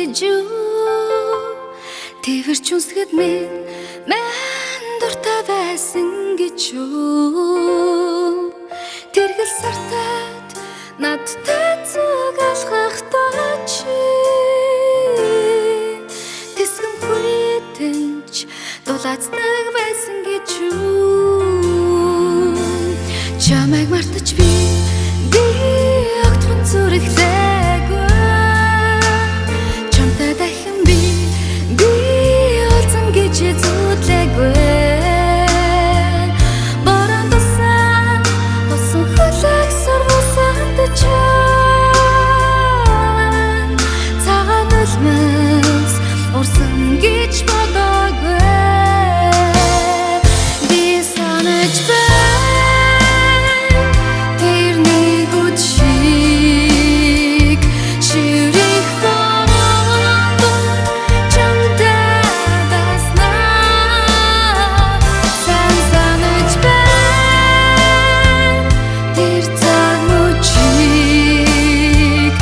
гэж юу Тэвэрч үнсгэд минь дуртай байсан гэж юу Тэргэл сартад надтай зүг алхахдаа чи Тэсгэмгүй эдэнч дулаацдаг байсан гэж юу Чамайг мартаж би огтхон зүрэхлээгүй Чамтай дахин би олзон гэж зүтлээгүй Борон тусан хөлөг сургуулсанд чан Цагаан үлмэс урсан гэж бодоогүй Би санаж байна тэр нэг үд шиг ширих дорогон чамтай байснаа Сан санаж байна тэр цаг мөчийг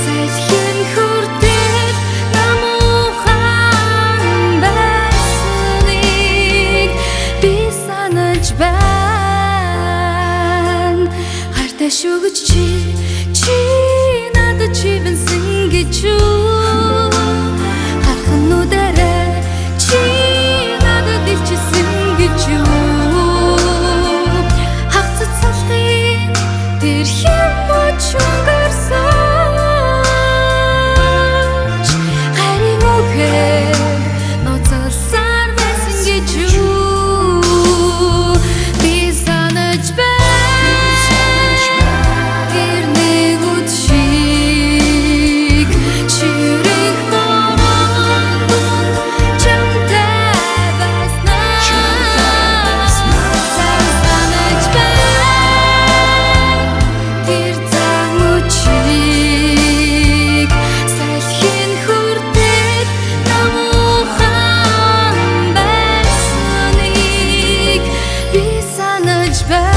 салхин хүртэл намуухан байсныг би санаж байна Хайртай шүү гэж чи надад чивэнсэн гэж юу Хархан нүдэрээ чи надад илчилсэн гэж юу Хагцад салхын тэр хэм мөчөнгөрсөж Хайрын үгээр ноцолсаар байсан гэж юу Би санаж байна тэр нэг үд шиг ширих дорогон чамтай байснаа Санаж байна тэр цаг мөчийг салхин хүртэл намуухан байсныг би санаж байна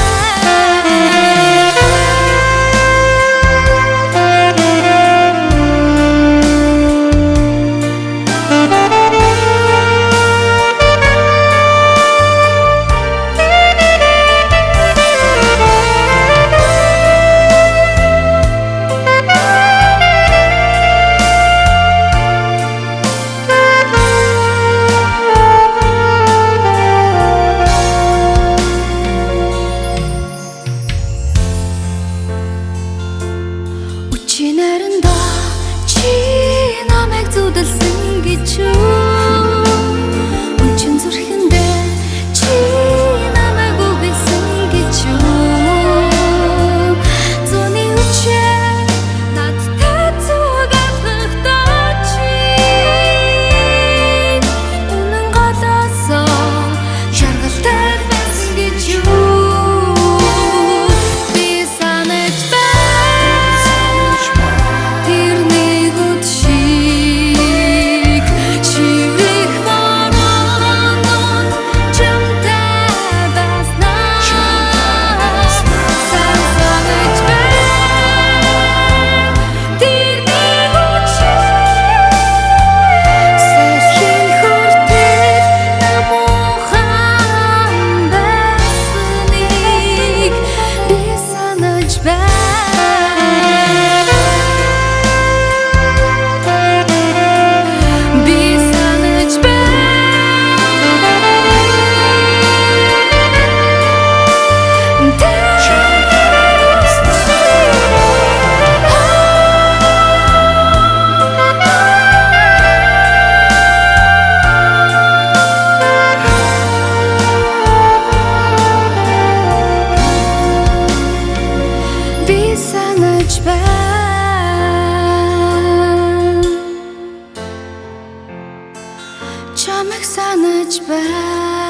Чи нариндаа чи намайг зүдэлсэн гэж юу Үнчин зүрхэндээ чи намайг үгэлсэн гэж юу Зуны үчээ надтай зүг алхахдаа чи Үнэн голоосоо шаргалтай байсан гэж юу Би санаж тэр нэг үд шиг ширих дорогон чамтай байснаа Санаж байна тэр нэг үд шиг салхин хүртэл намуухан байсныг би санаж байна Би санаж байна Чамайг санаж байна